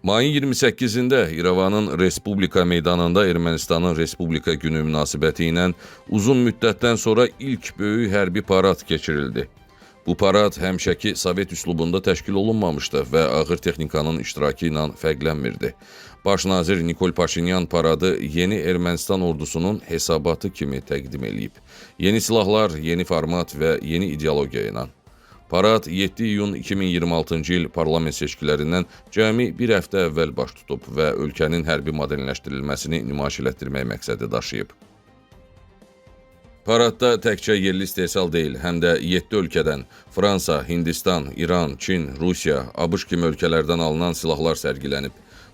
Mayın 28-də İrəvanın Respublika meydanında Ermənistanın Respublika günü münasibəti ilə uzun müddətdən sonra ilk böyük hərbi parad keçirildi. Bu parad həmişəki Sovet üslubunda təşkil olunmamışdı və ağır texnikanın iştirakı ilə fərqlənmirdi. Baş nazir Nikol Paşinyan paradı yeni Ermənistan ordusunun hesabatı kimi təqdim edib. Yeni silahlar, yeni format və yeni ideologiya ilə. Parad 7 iyun 2026-cı il parlament seçkilərindən cəmi bir həftə əvvəl baş tutub və ölkənin hərbi modernləşdirilməsini nümayiş etdirmək məqsədi daşıyıb. Paradda təkcə yerli istehsal deyil, həm də 7 ölkədən Fransa, Hindistan, İran, Çin, Rusiya, ABŞ kimi ölkələrdən alınan silahlar sərgilənib.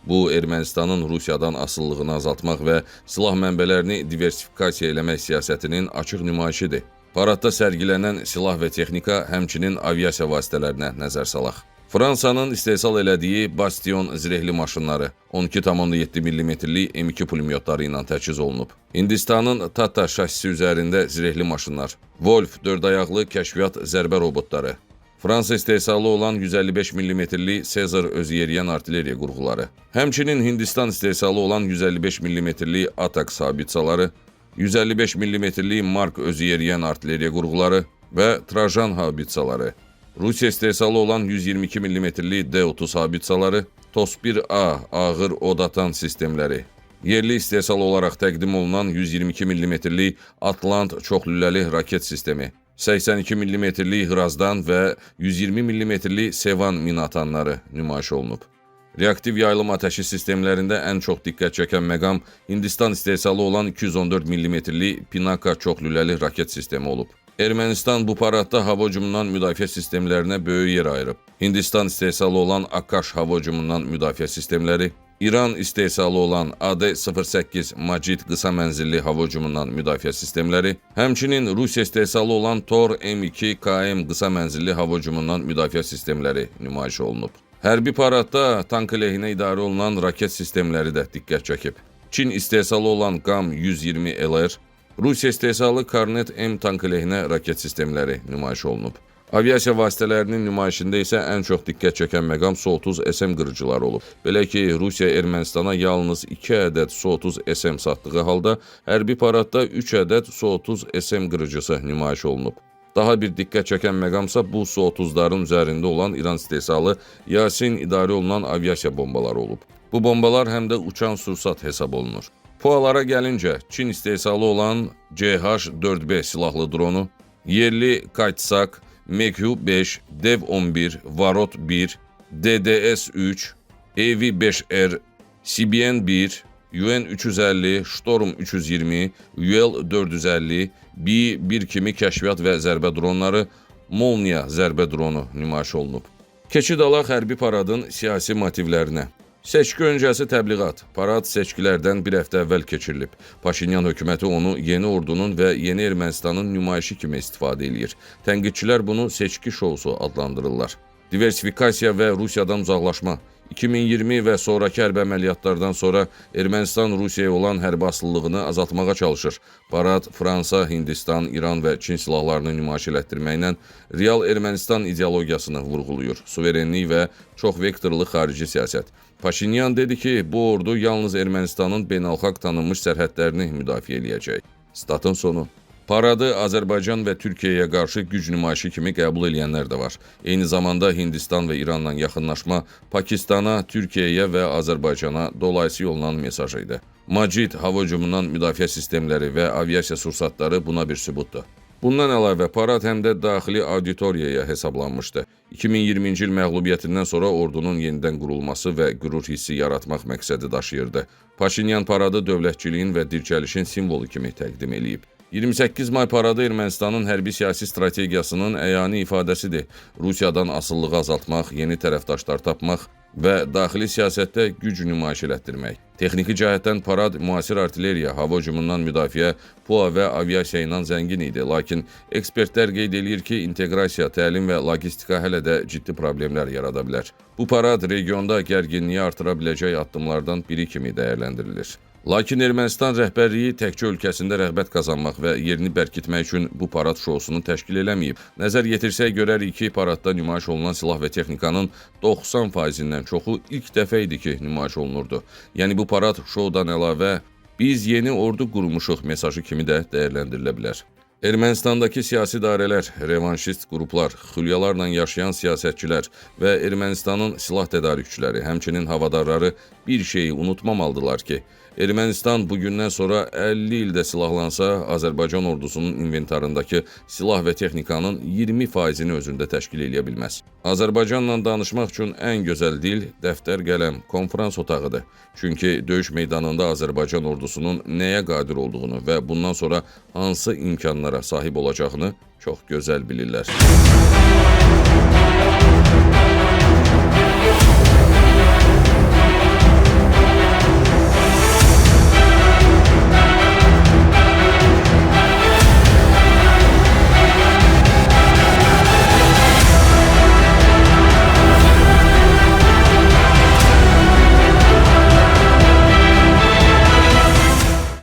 Bu, Ermənistanın Rusiyadan asıllığını azaltmaq və silah mənbələrini diversifikasiya eləmək siyasətinin açıq nümayişidir. Paradda sərgilənən silah və texnika, həmçinin aviasiya vasitələrinə nəzər salaq. Fransanın istehsal elədiyi Bastion zirehli maşınları 12,7 mm-lik M2 pulemyotları ilə təchiz olunub. Hindistanın Tata şassisi üzərində zirehli maşınlar, Wolf 4 ayaqlı kəşfiyyat zərbə robotları, Fransa istehsalı olan 155 mm-lik Sezar özüyeriyən artilleriya qurğuları, həmçinin Hindistan istehsalı olan 155 mm-lik Atak sabitsaları, 155 mm-lik Mark özüyeriyən artilleriya qurğuları və Trajan habitsaları, Rusiya istehsalı olan 122 mm-lik D-30 habitsaları, TOS-1A ağır od atan sistemləri, yerli istehsal olaraq təqdim olunan 122 mm-lik Atlant çoxlüləli raket sistemi, 82 mm-lik Hrazdan və 120 mm-lik Sevan minatanları nümayiş olunub. Reaktiv yayılım ateşi sistemlərində ən çox diqqət çəkən məqam Hindistan istehsalı olan 214 mm-lik Pinaka çoxlüləli raket sistemi olub. Ermənistan bu paradda hava hücumundan müdafiə sistemlərinə böyük yer ayırıb. Hindistan istehsalı olan Akash hava hücumundan müdafiə sistemləri, İran istehsalı olan AD-08 Macid qısa mənzilli hava hücumundan müdafiə sistemləri, həmçinin Rusiya istehsalı olan Tor M2KM qısa mənzilli hava hücumundan müdafiə sistemləri nümayiş olunub. Hərbi paradda tank əleyhinə idarə olunan raket sistemləri də diqqət çəkib. Çin istehsalı olan GAM-120LR, Rusiya istehsalı Kornet M tank əleyhinə raket sistemləri nümayiş olunub. Aviasiya vasitələrinin nümayişində isə ən çox diqqət çəkən məqam Su-30 SM qırıcıları olub. Belə ki, Rusiya Ermənistana yalnız 2 ədəd Su-30 SM satdığı halda, hərbi paradda 3 ədəd Su-30 SM qırıcısı nümayiş olunub. Daha bir diqqət çəkən məqamsa bu Su-30'ların üzərində olan İran istehsalı Yasin idarə olunan aviasiya bombaları olub. Bu bombalar həm də uçan sursat hesab olunur. PUA-lara gəlincə, Çin istehsalı olan CH-4B silahlı dronu, yerli Kaytsak, MQ-5, Dev-11, Varot-1, DDS-3, EV-5R, CBN-1, UN-350, Storm-320, UL-450, B-1 kimi kəşfiyyat və zərbə dronları, Molniya zərbə dronu nümayiş olunub. Keçid alaq hərbi paradın siyasi motivlərinə. Seçki öncəsi təbliğat. Parad seçkilərdən bir həftə əvvəl keçirilib. Paşinyan hökuməti onu yeni ordunun və yeni Ermənistanın nümayişi kimi istifadə edir. Tənqidçilər bunu seçki şousu adlandırırlar. Diversifikasiya və Rusiyadan uzaqlaşma. 2020 və sonraki hərbi əməliyyatlardan sonra Ermənistan Rusiyaya olan hərbi asıllığını azaltmağa çalışır. Parad Fransa, Hindistan, İran və Çin silahlarını nümayiş etdirməklə real Ermənistan ideologiyasını vurğulayır. Suverenlik və çox vektorlu xarici siyasət. Paşinyan dedi ki, bu ordu yalnız Ermənistanın beynəlxalq tanınmış sərhədlərini müdafiə edəcək. Statın sonu. Paradı Azərbaycan və Türkiyəyə qarşı güc nümayişi kimi qəbul edənlər də var. Eyni zamanda Hindistan və İranla yaxınlaşma Pakistana, Türkiyəyə və Azərbaycana dolayısı yollanan mesaj idi. Macid hava hücumundan müdafiə sistemləri və aviasiya sursatları buna bir sübutdur. Bundan əlavə, parad həm də daxili auditoriyaya hesablanmışdı. 2020-ci il məğlubiyyətindən sonra ordunun yenidən qurulması və qürur hissi yaratmaq məqsədi daşıyırdı. Paşinyan paradı dövlətçiliyin və dirçəlişin simvolu kimi təqdim edib. 28 may paradı Ermənistanın hərbi siyasi strategiyasının əyani ifadəsidir. Rusiyadan asıllığı azaltmaq, yeni tərəfdaşlar tapmaq və daxili siyasətdə güc nümayiş etdirmək. Texniki cəhətdən parad müasir artilleriya, hava hücumundan müdafiə, PUA və aviasiya ilə zəngin idi. Lakin ekspertlər qeyd edir ki, inteqrasiya, təlim və logistika hələ də ciddi problemlər yarada bilər. Bu parad regionda gərginliyi artıra biləcək addımlardan biri kimi dəyərləndirilir. Lakin Ermənistan rəhbərliyi təkcə ölkəsində rəğbət qazanmaq və yerini bərkitmək üçün bu parad şousunu təşkil eləməyib. Nəzər yetirsək görərik ki, paradda nümayiş olunan silah və texnikanın 90%-dən çoxu ilk dəfə idi ki, nümayiş olunurdu. Yəni bu parad şoudan əlavə biz yeni ordu qurmuşuq mesajı kimi də dəyərləndirilə bilər. Ermənistandakı siyasi idarələr, revanşist qruplar, xülyalarla yaşayan siyasətçilər və Ermənistanın silah tədarükçüləri, həmçinin havadarları bir şeyi unutmamalıdırlar ki, Ermənistan bugündən sonra 50 ildə silahlansa, Azərbaycan ordusunun inventarındakı silah və texnikanın 20%-ni özündə təşkil edə bilməz. Azərbaycanla danışmaq üçün ən gözəl dil dəftər, qələm, konferans otağıdır. Çünki döyüş meydanında Azərbaycan ordusunun nəyə qadir olduğunu və bundan sonra hansı imkanlara sahib olacağını çox gözəl bilirlər.